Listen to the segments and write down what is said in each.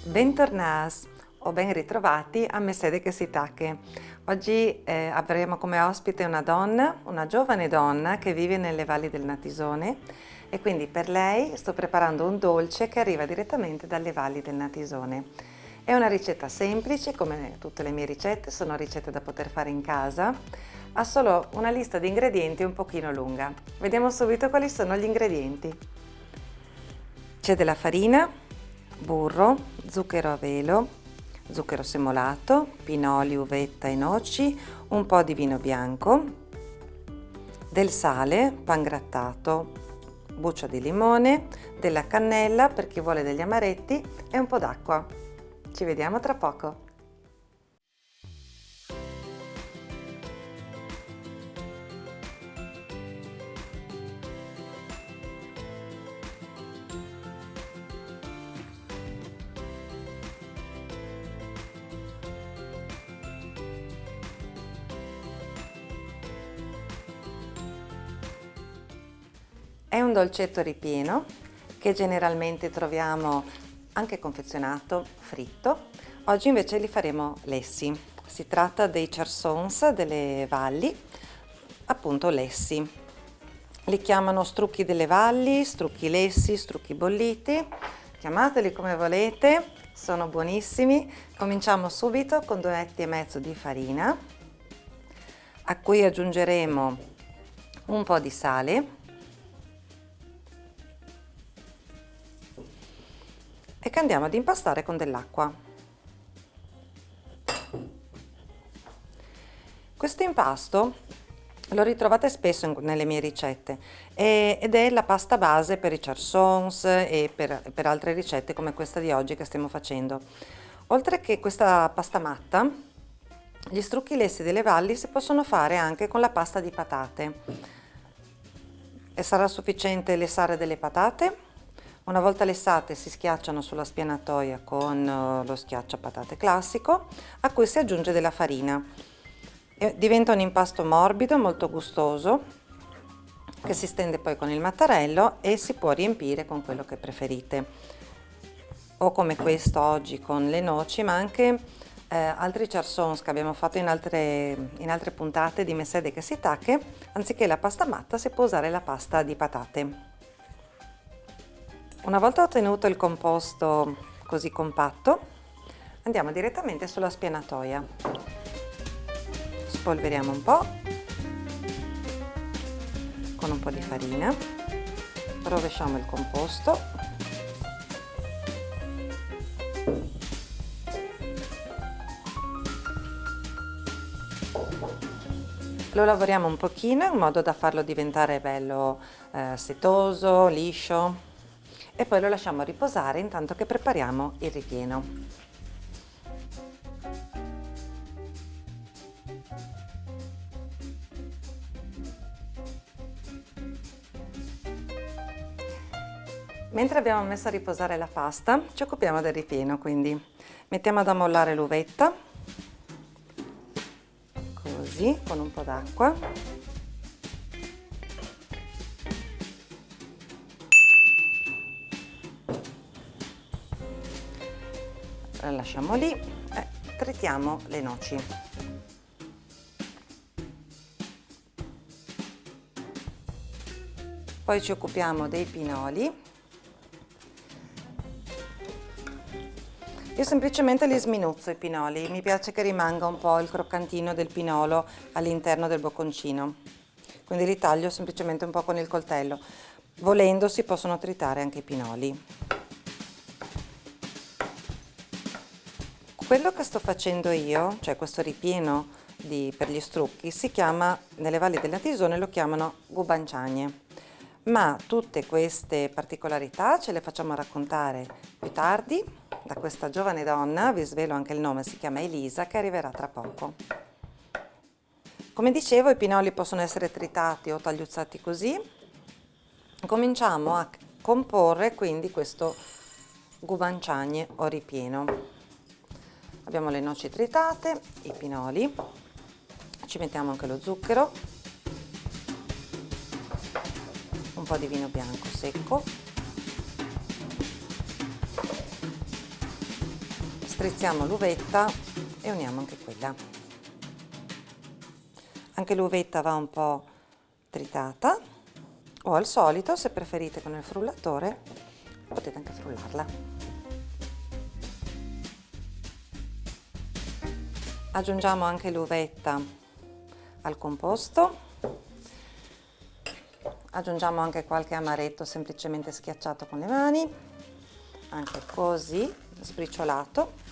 Bentornati o ben ritrovati a Mercedes che si tacche. Oggi avremo come ospite una donna, una giovane donna che vive nelle valli del Natisone e quindi per lei sto preparando un dolce che arriva direttamente dalle valli del Natisone. È una ricetta semplice, come tutte le mie ricette, sono ricette da poter fare in casa, ha solo una lista di ingredienti un pochino lunga. Vediamo subito quali sono gli ingredienti. C'è della farina, burro, zucchero a velo, zucchero semolato, pinoli, uvetta e noci, un po' di vino bianco, del sale, pangrattato, buccia di limone, della cannella per chi vuole degli amaretti e un po' d'acqua. Ci vediamo tra poco. È un dolcetto ripieno che generalmente troviamo anche confezionato, fritto. Oggi invece li faremo lessi. Si tratta dei charsons delle valli, appunto lessi. Li chiamano strucchi delle valli, strucchi lessi, strucchi bolliti. Chiamateli come volete, sono buonissimi. Cominciamo subito con 2 etti e mezzo di farina, a cui aggiungeremo un po' di sale e che andiamo ad impastare con dell'acqua. Questo impasto lo ritrovate spesso nelle mie ricette ed è la pasta base per i charsons e per altre ricette come questa di oggi che stiamo facendo. Oltre che questa pasta matta, gli strucchi lessi delle valli si possono fare anche con la pasta di patate. E sarà sufficiente lessare delle patate. Una volta lessate si schiacciano sulla spianatoia con lo schiacciapatate classico, a cui si aggiunge della farina. E diventa un impasto morbido, molto gustoso, che si stende poi con il mattarello e si può riempire con quello che preferite. O come questo oggi con le noci, ma anche altri charsons che abbiamo fatto in altre puntate di Mercedes che si tacche, anziché la pasta matta si può usare la pasta di patate. Una volta ottenuto il composto così compatto, andiamo direttamente sulla spianatoia. Spolveriamo un po' con un po' di farina, rovesciamo il composto, lo lavoriamo un pochino in modo da farlo diventare bello setoso, liscio. E poi lo lasciamo riposare intanto che prepariamo il ripieno. Mentre abbiamo messo a riposare la pasta, ci occupiamo del ripieno, quindi mettiamo ad ammollare l'uvetta, così, con un po' d'acqua. La lasciamo lì e tritiamo le noci. Poi ci occupiamo dei pinoli. Io semplicemente li sminuzzo i pinoli, mi piace che rimanga un po' il croccantino del pinolo all'interno del bocconcino. Quindi li taglio semplicemente un po' con il coltello. Volendo si possono tritare anche i pinoli. Quello che sto facendo io, cioè questo ripieno per gli strucchi, si chiama, nelle valli del Natisone lo chiamano gubanciagne, ma tutte queste particolarità ce le facciamo raccontare più tardi da questa giovane donna, vi svelo anche il nome, si chiama Elisa, che arriverà tra poco. Come dicevo, i pinoli possono essere tritati o tagliuzzati così. Cominciamo a comporre quindi questo gubanciagne o ripieno. Abbiamo le noci tritate, i pinoli, ci mettiamo anche lo zucchero, un po' di vino bianco secco, strizziamo l'uvetta e uniamo anche quella. Anche l'uvetta va un po' tritata, o al solito, se preferite con il frullatore, potete anche frullarla. Aggiungiamo anche l'uvetta al composto. Aggiungiamo anche qualche amaretto semplicemente schiacciato con le mani, anche così, sbriciolato.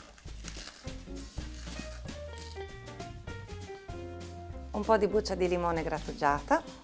Un po' di buccia di limone grattugiata.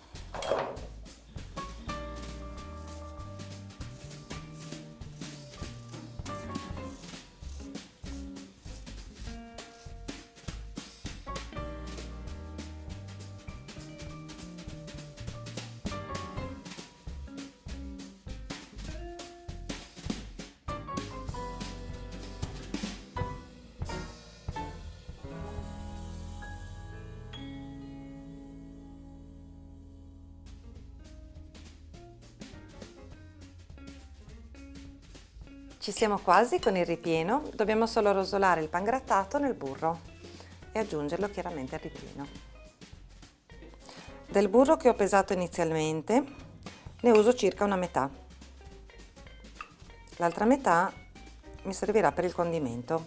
Ci siamo quasi con il ripieno, dobbiamo solo rosolare il pangrattato nel burro e aggiungerlo chiaramente al ripieno. Del burro che ho pesato inizialmente ne uso circa una metà, l'altra metà mi servirà per il condimento.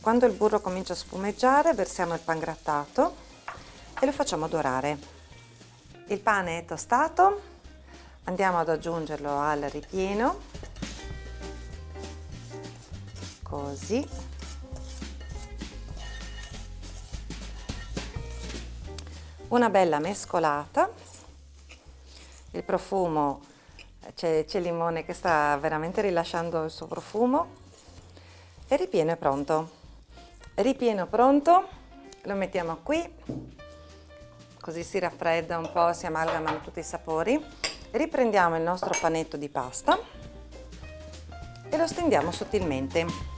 Quando il burro comincia a spumeggiare versiamo il pangrattato e lo facciamo dorare. Il pane è tostato, andiamo ad aggiungerlo al ripieno. Così. Una bella mescolata. Il profumo, c'è il limone che sta veramente rilasciando il suo profumo. E il ripieno è pronto. Ripieno pronto, lo mettiamo qui, così si raffredda un po', si amalgamano tutti i sapori. Riprendiamo il nostro panetto di pasta e lo stendiamo sottilmente.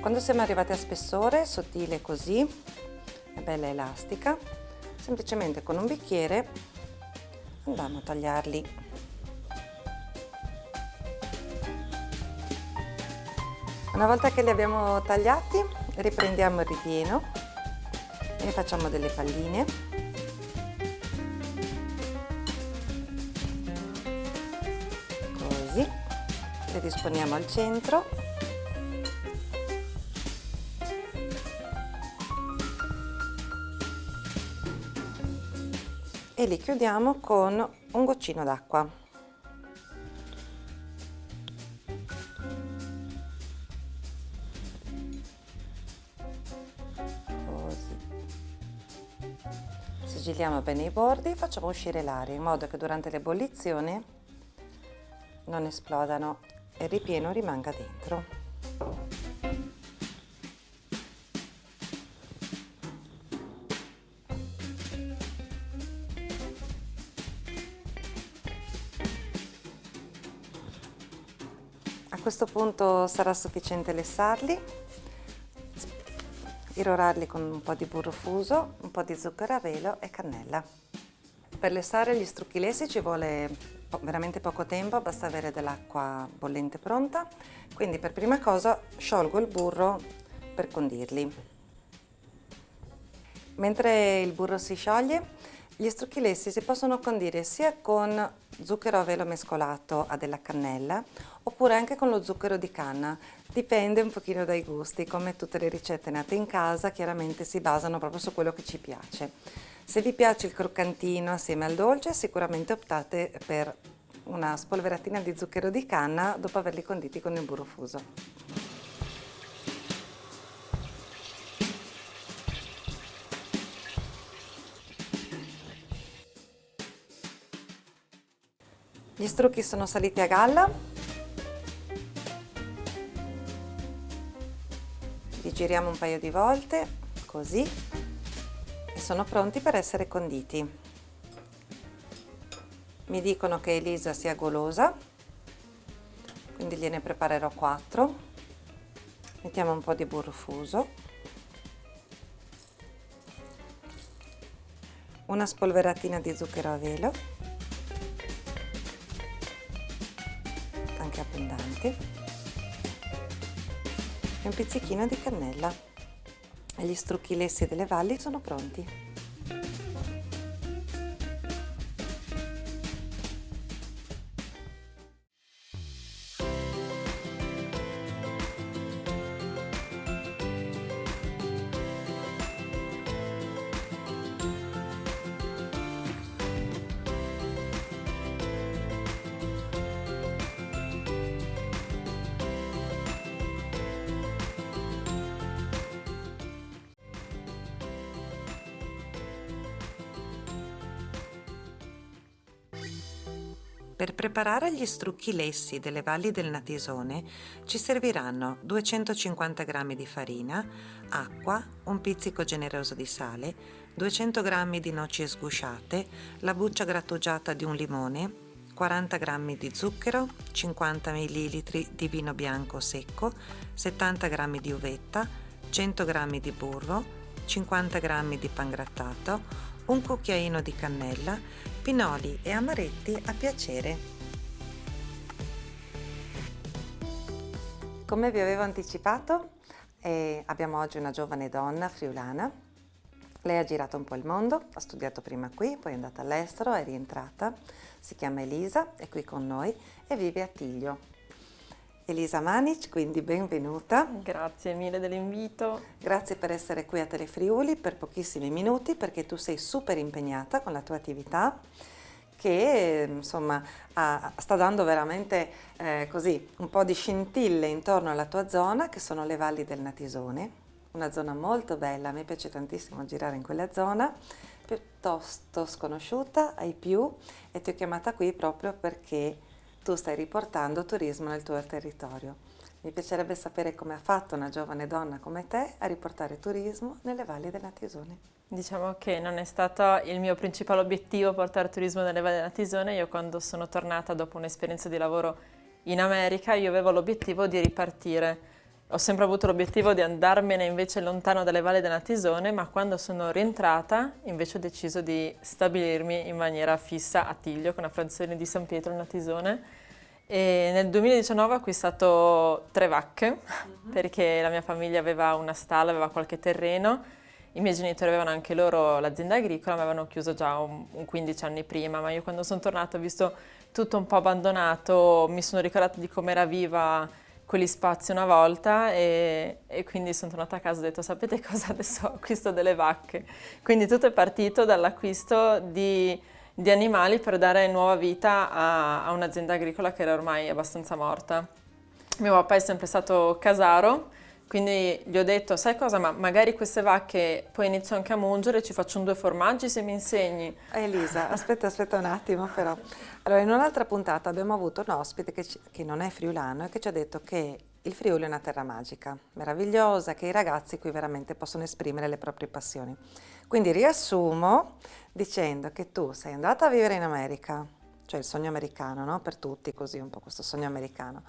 Quando siamo arrivati a spessore sottile così, è bella elastica, semplicemente con un bicchiere andiamo a tagliarli. Una volta che li abbiamo tagliati, riprendiamo il ripieno e ne facciamo delle palline. Così, le disponiamo al centro. E li chiudiamo con un goccino d'acqua. Così. Sigilliamo bene i bordi e facciamo uscire l'aria in modo che durante l'ebollizione non esplodano e il ripieno rimanga dentro. A questo punto sarà sufficiente lessarli, irrorarli con un po' di burro fuso, un po' di zucchero a velo e cannella. Per lessare gli strucchilesi ci vuole veramente poco tempo, basta avere dell'acqua bollente pronta, quindi per prima cosa sciolgo il burro per condirli. Mentre il burro si scioglie, gli strucchilesi si possono condire sia con zucchero a velo mescolato a della cannella oppure anche con lo zucchero di canna, dipende un pochino dai gusti, come tutte le ricette nate in casa chiaramente si basano proprio su quello che ci piace. Se vi piace il croccantino assieme al dolce sicuramente optate per una spolveratina di zucchero di canna dopo averli conditi con il burro fuso. Gli strucchi sono saliti a galla, li giriamo un paio di volte, così, e sono pronti per essere conditi. Mi dicono che Elisa sia golosa, quindi gliene preparerò 4. Mettiamo un po' di burro fuso. una spolveratina di zucchero a velo, anche abbondanti, e un pizzichino di cannella. E gli strucchi lessi delle valli sono pronti. Per preparare gli strucchi lessi delle valli del Natisone ci serviranno 250 g di farina, acqua, un pizzico generoso di sale, 200 g di noci sgusciate, la buccia grattugiata di un limone, 40 g di zucchero, 50 ml di vino bianco secco, 70 g di uvetta, 100 g di burro, 50 g di pangrattato, un cucchiaino di cannella, pinoli e amaretti a piacere. Come vi avevo anticipato, abbiamo oggi una giovane donna friulana. Lei ha girato un po' il mondo, ha studiato prima qui, poi è andata all'estero, è rientrata. Si chiama Elisa, è qui con noi e vive a Tiglio. Elisa Manic, quindi benvenuta. Grazie mille dell'invito. Grazie per essere qui a Telefriuli per pochissimi minuti, perché tu sei super impegnata con la tua attività che insomma sta dando veramente così un po' di scintille intorno alla tua zona, che sono le valli del Natisone, una zona molto bella. A me piace tantissimo girare in quella zona, piuttosto sconosciuta ai più, e ti ho chiamata qui proprio perché tu stai riportando turismo nel tuo territorio. Mi piacerebbe sapere come ha fatto una giovane donna come te a riportare turismo nelle valli del Natisone. Diciamo che non è stato il mio principale obiettivo portare turismo nelle valli del Natisone. Io, quando sono tornata dopo un'esperienza di lavoro in America, io avevo l'obiettivo di ripartire. Ho sempre avuto l'obiettivo di andarmene invece lontano dalle valli del Natisone, ma quando sono rientrata invece ho deciso di stabilirmi in maniera fissa a Tiglio, con la frazione di San Pietro al Natisone. E nel 2019 ho acquistato 3 vacche, perché la mia famiglia aveva una stalla, aveva qualche terreno. I miei genitori avevano anche loro l'azienda agricola, ma avevano chiuso già un 15 anni prima. Ma io, quando sono tornata, ho visto tutto un po' abbandonato, mi sono ricordata di come era viva quegli spazi una volta, e quindi sono tornata a casa e ho detto: sapete cosa, adesso acquisto delle vacche. Quindi tutto è partito dall'acquisto di animali per dare nuova vita a un'azienda agricola che era ormai abbastanza morta. Mio papà è sempre stato casaro, quindi gli ho detto: sai cosa, ma magari queste vacche poi inizio anche a mungere, ci faccio 2 formaggi se mi insegni. Elisa, aspetta un attimo però. Allora, in un'altra puntata abbiamo avuto un ospite che non è friulano e che ci ha detto che il Friuli è una terra magica, meravigliosa, che i ragazzi qui veramente possono esprimere le proprie passioni. Quindi riassumo dicendo che tu sei andata a vivere in America, cioè il sogno americano, no? Per tutti così, un po' questo sogno americano.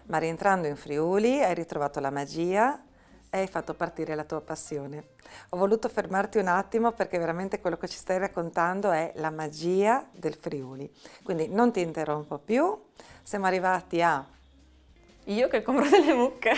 Ma rientrando in Friuli hai ritrovato la magia e hai fatto partire la tua passione. Ho voluto fermarti un attimo perché veramente quello che ci stai raccontando è la magia del Friuli. Quindi non ti interrompo più, siamo arrivati a... Io che compro delle mucche.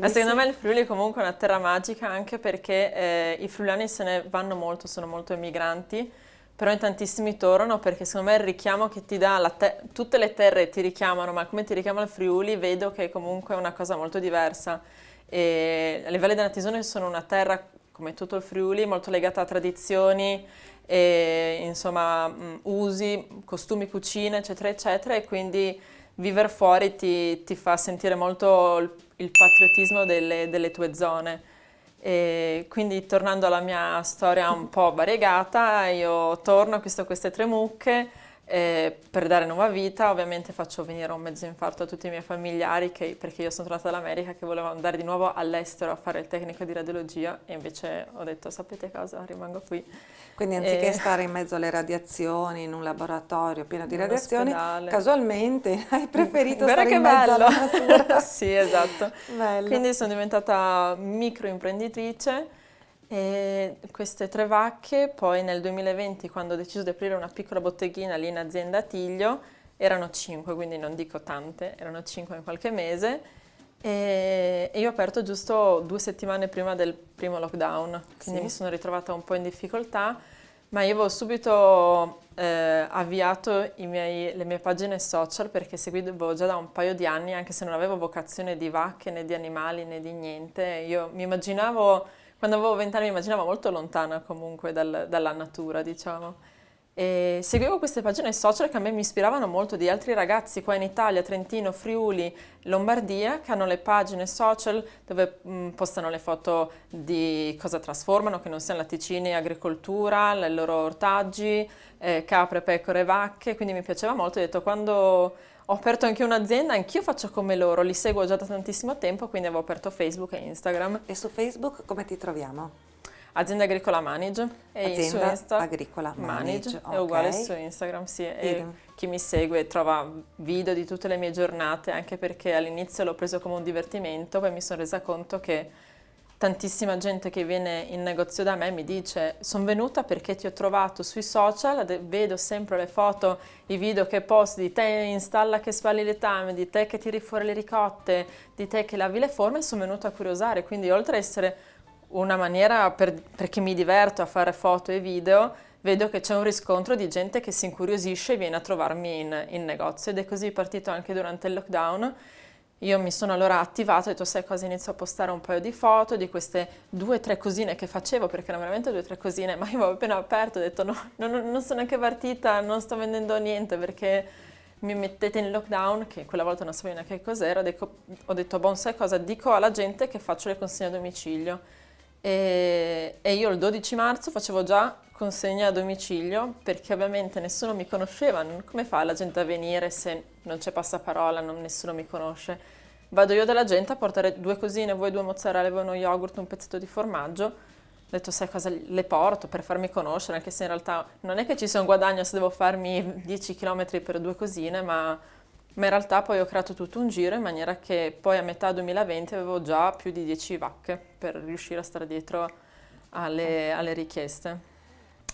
Ma secondo me il Friuli è comunque una terra magica, anche perché i friulani se ne vanno molto, sono molto emigranti, però in tantissimi tornano, perché secondo me il richiamo che ti dà, tutte le terre ti richiamano, ma come ti richiama il Friuli vedo che comunque è una cosa molto diversa. E le valli del Natisone sono una terra, come tutto il Friuli, molto legata a tradizioni, e, insomma, usi, costumi, cucine, eccetera, eccetera, e quindi vivere fuori ti fa sentire molto il patriottismo delle tue zone. E quindi, tornando alla mia storia un po' variegata, io torno, acquisto queste 3 mucche per dare nuova vita. Ovviamente faccio venire un mezzo infarto a tutti i miei familiari, perché io sono tornata dall'America, che volevo andare di nuovo all'estero a fare il tecnico di radiologia, e invece ho detto: sapete cosa, rimango qui. Quindi anziché stare in mezzo alle radiazioni, in un laboratorio pieno di radiazioni, ospedale, casualmente hai preferito guarda stare che in mezzo alla bello! natura. Sì, esatto. Bello. Quindi sono diventata microimprenditrice E queste 3 vacche, poi nel 2020, quando ho deciso di aprire una piccola botteghina lì in azienda a Tiglio, erano 5, quindi non dico tante, erano 5 in qualche mese. E io ho aperto giusto 2 settimane prima del primo lockdown, quindi mi Sì. sono ritrovata un po' in difficoltà, ma io avevo subito avviato le mie pagine social perché seguivo già da un paio di anni, anche se non avevo vocazione di vacche né di animali né di niente. Io mi immaginavo, quando avevo 20 anni, mi immaginavo molto lontana comunque dalla natura, diciamo. E seguivo queste pagine social che a me mi ispiravano molto di altri ragazzi qua in Italia, Trentino, Friuli, Lombardia, che hanno le pagine social dove postano le foto di cosa trasformano, che non siano latticini, agricoltura, i loro ortaggi, capre, pecore, vacche, quindi mi piaceva molto. Ho detto, quando ho aperto anche un'azienda, anch'io faccio come loro, li seguo già da tantissimo tempo, quindi avevo aperto Facebook e Instagram. E su Facebook come ti troviamo? Azienda Agricola Manage e su Azienda Insta Agricola Manage Manage, è uguale su ok. Instagram, sì, e Idem. chi mi segue trova video di tutte le mie giornate, anche perché all'inizio l'ho preso come un divertimento, poi mi sono resa conto che tantissima gente che viene in negozio da me mi dice: sono venuta perché ti ho trovato sui social, vedo sempre le foto, i video che posti di te in stalla che spalli le tame, di te che tiri fuori le ricotte, di te che lavi le forme, e sono venuta a curiosare. Quindi oltre a essere una maniera perché mi diverto a fare foto e video, vedo che c'è un riscontro di gente che si incuriosisce e viene a trovarmi in negozio, ed è così partito anche durante il lockdown. Io mi sono allora attivata, ho detto sai cosa, inizio a postare un paio di foto di queste 2 o 3 cosine che facevo, perché erano veramente 2 o 3 cosine, ma io avevo appena aperto, ho detto no, non sono neanche partita, non sto vendendo niente perché mi mettete in lockdown, che quella volta non sapevo neanche cos'era. Ho detto boh, sai cosa, dico alla gente che faccio le consegne a domicilio. E io il 12 marzo facevo già consegna a domicilio perché ovviamente nessuno mi conosceva. Come fa la gente a venire se non c'è passaparola, nessuno mi conosce? Vado io dalla gente a portare 2 cosine, voi 2 mozzarella, voi uno yogurt, un pezzetto di formaggio. Ho detto sai cosa, le porto per farmi conoscere, anche se in realtà non è che ci sia un guadagno se devo farmi 10 km per 2 cosine, ma in realtà poi ho creato tutto un giro in maniera che poi a metà 2020 avevo già più di 10 vacche per riuscire a stare dietro alle richieste.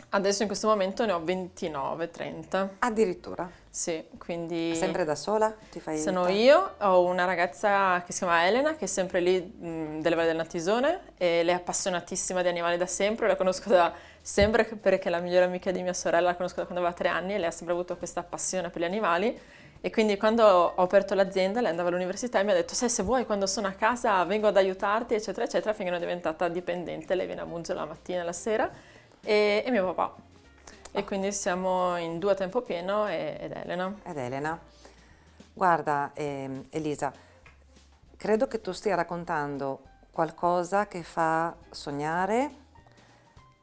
Adesso in questo momento ne ho 29-30. Addirittura. Sì, quindi Sempre da sola? Ti fai sono aiutare? io, ho una ragazza che si chiama Elena, che è sempre lì delle Valli del Natisone, e lei è appassionatissima di animali da sempre, la conosco da sempre perché è la migliore amica di mia sorella, la conosco da quando aveva 3 anni, e lei ha sempre avuto questa passione per gli animali. E quindi quando ho aperto l'azienda, lei andava all'università e mi ha detto sai, se vuoi quando sono a casa vengo ad aiutarti, eccetera eccetera, finché non è diventata dipendente. Lei viene a Mungio la mattina e la sera, e mio papà. E quindi siamo in 2 a tempo pieno ed Elena. Ed Elena. Guarda, Elisa, credo che tu stia raccontando qualcosa che fa sognare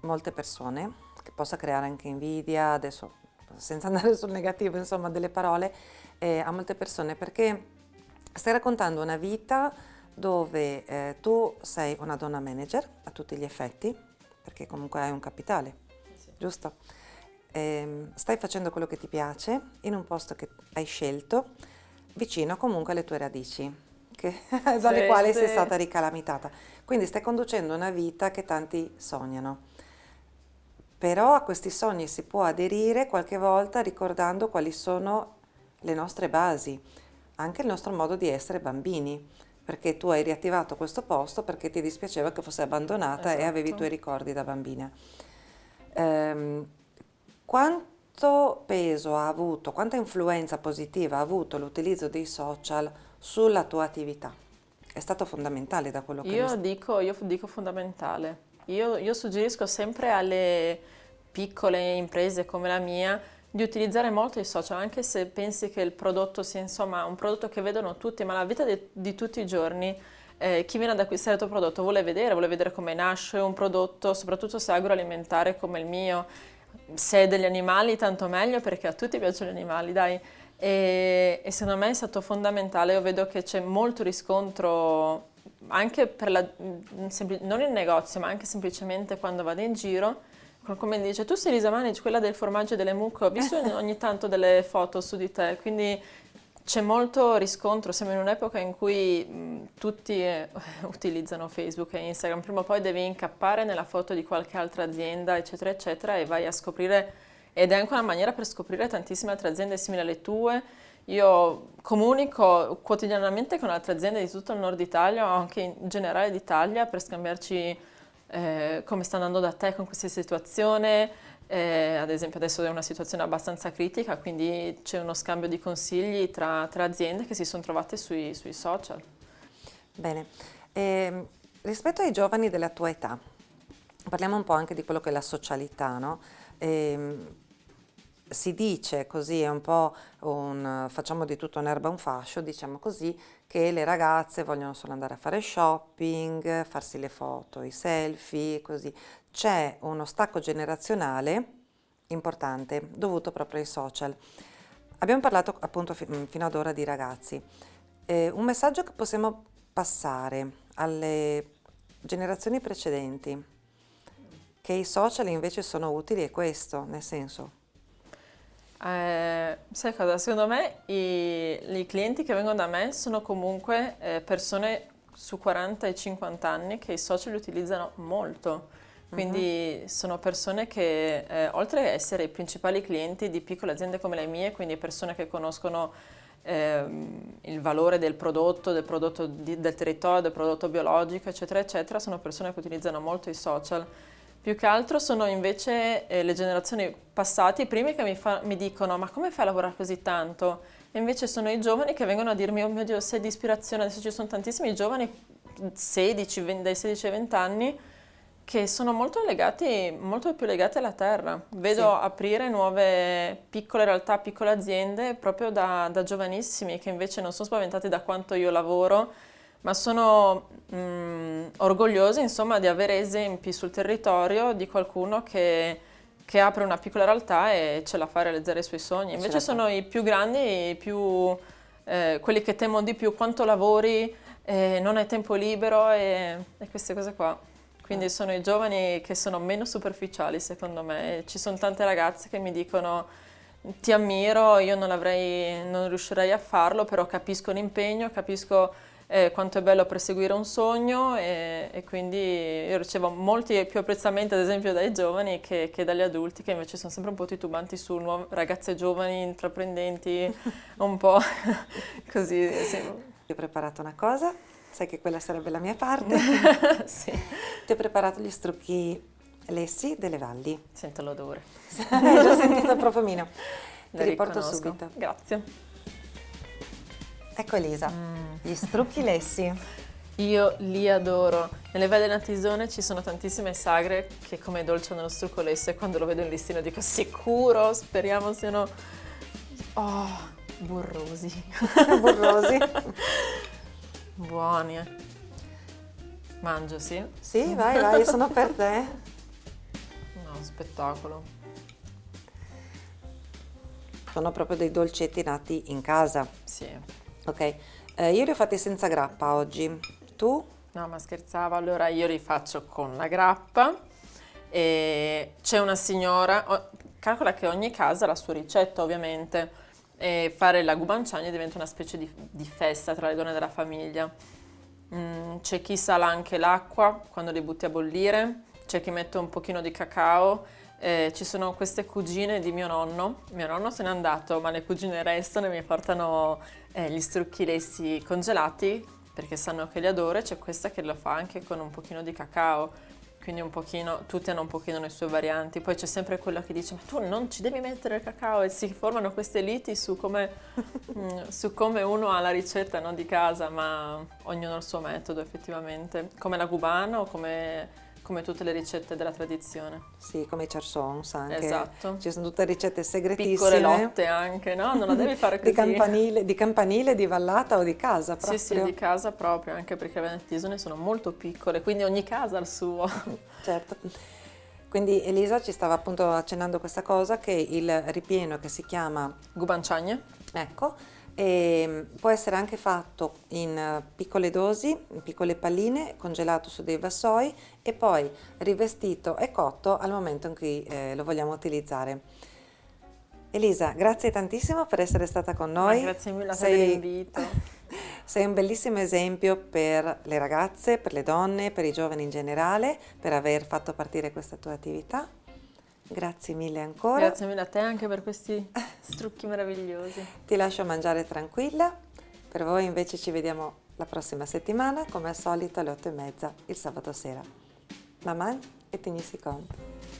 molte persone, che possa creare anche invidia, adesso senza andare sul negativo, insomma, delle parole, a molte persone, perché stai raccontando una vita dove tu sei una donna manager a tutti gli effetti, perché comunque hai un capitale, giusto? Stai facendo quello che ti piace in un posto che hai scelto, vicino comunque alle tue radici, dalle Sì, quali sei sì. stata ricalamitata. Quindi stai conducendo una vita che tanti sognano. Però a questi sogni si può aderire qualche volta ricordando quali sono le nostre basi, anche il nostro modo di essere bambini, perché tu hai riattivato questo posto perché ti dispiaceva che fosse abbandonata e avevi i tuoi Esatto. ricordi da bambina. Ehm, Quanto peso ha avuto, quanta influenza positiva ha avuto l'utilizzo dei social sulla tua attività? È stato fondamentale da quello che mi... Io dico fondamentale. Io suggerisco sempre alle piccole imprese come la mia di utilizzare molto i social, anche se pensi che il prodotto sia insomma un prodotto che vedono tutti, ma la vita di tutti i giorni, chi viene ad acquistare il tuo prodotto vuole vedere come nasce un prodotto, soprattutto se è agroalimentare come il mio. Se è degli animali tanto meglio, perché a tutti piacciono gli animali, dai. E secondo me è stato fondamentale. Io vedo che c'è molto riscontro anche non in negozio, ma anche semplicemente quando vado in giro. Qualcuno mi dice: tu sei Lisa Manic, quella del formaggio e delle mucche, ho visto ogni tanto delle foto su di te, quindi c'è molto riscontro, siamo in un'epoca in cui tutti utilizzano Facebook e Instagram, prima o poi devi incappare nella foto di qualche altra azienda, eccetera, eccetera, e vai a scoprire, ed è anche una maniera per scoprire tantissime altre aziende simili alle tue. Io comunico quotidianamente con altre aziende di tutto il nord Italia o anche in generale d'Italia per scambiarci come sta andando da te con questa situazione. Ad esempio adesso è una situazione abbastanza critica, quindi c'è uno scambio di consigli tra aziende che si sono trovate sui social. Bene, rispetto ai giovani della tua età, parliamo un po' anche di quello che è la socialità, no? Si dice così, è un po' facciamo di tutto un'erba un fascio, diciamo così, che le ragazze vogliono solo andare a fare shopping, farsi le foto, i selfie, così. C'è uno stacco generazionale importante dovuto proprio ai social. Abbiamo parlato appunto fino ad ora di ragazzi. Un messaggio che possiamo passare alle generazioni precedenti, che i social invece sono utili, è questo, nel senso. Sai cosa? Secondo me i clienti che vengono da me sono comunque persone su 40 e 50 anni che i social li utilizzano molto. Quindi sono persone che, oltre a essere i principali clienti di piccole aziende come le mie, quindi persone che conoscono il valore del prodotto del territorio, del prodotto biologico, eccetera, eccetera, sono persone che utilizzano molto i social. Più che altro sono invece le generazioni passate, i primi che mi dicono ma come fai a lavorare così tanto? E invece sono i giovani che vengono a dirmi oh mio Dio, sei di ispirazione, adesso ci sono tantissimi giovani, dai 16 ai 20 anni, che sono molto più legati alla terra. Vedo aprire nuove piccole realtà, piccole aziende proprio da giovanissimi, che invece non sono spaventati da quanto io lavoro, ma sono orgogliosi, insomma, di avere esempi sul territorio di qualcuno che apre una piccola realtà e ce la fa a realizzare i suoi sogni. Invece sono i più grandi, quelli che temono di più quanto lavori, non hai tempo libero e queste cose qua. Quindi sono i giovani che sono meno superficiali, secondo me. Ci sono tante ragazze che mi dicono ti ammiro, io non riuscirei a farlo, però capisco l'impegno, capisco quanto è bello perseguire un sogno e quindi io ricevo molti più apprezzamenti ad esempio dai giovani che dagli adulti, che invece sono sempre un po' titubanti su ragazze giovani, intraprendenti, un po' così. Sì. Ti ho preparato una cosa, sai che quella sarebbe la mia parte. Sì. Ti ho preparato gli strucchi lessi delle valli. Sento l'odore. Hai già sentito il profumino? Ti Li riporto riconosco. subito. Grazie. Ecco Elisa, gli strucchi lessi. Io li adoro. Nelle Valli del Natisone ci sono tantissime sagre che come dolce hanno lo strucco lesso e quando lo vedo in listino dico sicuro, speriamo siano burrosi. Burrosi. Buoni. Mangio, sì? Sì, vai, sono per te. No, spettacolo. Sono proprio dei dolcetti nati in casa. Sì. Ok, io li ho fatti senza grappa oggi. Tu? No, ma scherzavo. Allora io li faccio con la grappa e c'è una signora, calcola che ogni casa ha la sua ricetta ovviamente, e fare la gubanciagna diventa una specie di festa tra le donne della famiglia. C'è chi sala anche l'acqua quando li butti a bollire, c'è chi mette un pochino di cacao. Ci sono queste cugine di mio nonno se n'è andato, ma le cugine restano e mi portano gli strucchi lessi congelati perché sanno che li adoro, e c'è questa che lo fa anche con un pochino di cacao, quindi un pochino, tutti hanno un pochino le sue varianti. Poi c'è sempre quella che dice ma tu non ci devi mettere il cacao, e si formano queste liti su come uno ha la ricetta, no, di casa, ma ognuno ha il suo metodo effettivamente, come la cubana o come tutte le ricette della tradizione. Sì, come i charsons anche. Esatto. Ci sono tutte ricette segretissime. Piccole lotte anche, no? Non la devi fare così. Di campanile, di vallata o di casa proprio? Sì, di casa proprio, anche perché le ventisone sono molto piccole, quindi ogni casa ha il suo. Certo. Quindi Elisa ci stava appunto accennando questa cosa, che il ripieno che si chiama Gubanciagne. Ecco, e può essere anche fatto in piccole dosi, in piccole palline, congelato su dei vassoi e poi rivestito e cotto al momento in cui lo vogliamo utilizzare. Elisa, grazie tantissimo per essere stata con Ma noi. grazie mille a te Sei, dell'invito. sei un bellissimo esempio per le ragazze, per le donne, per i giovani in generale, per aver fatto partire questa tua attività. Grazie mille ancora. Grazie mille a te anche per questi trucchi maravillosi. Ti lascio mangiare tranquilla. Per voi invece ci vediamo la prossima settimana, come al solito alle 8:30 il sabato sera. Maman e tenisi conto.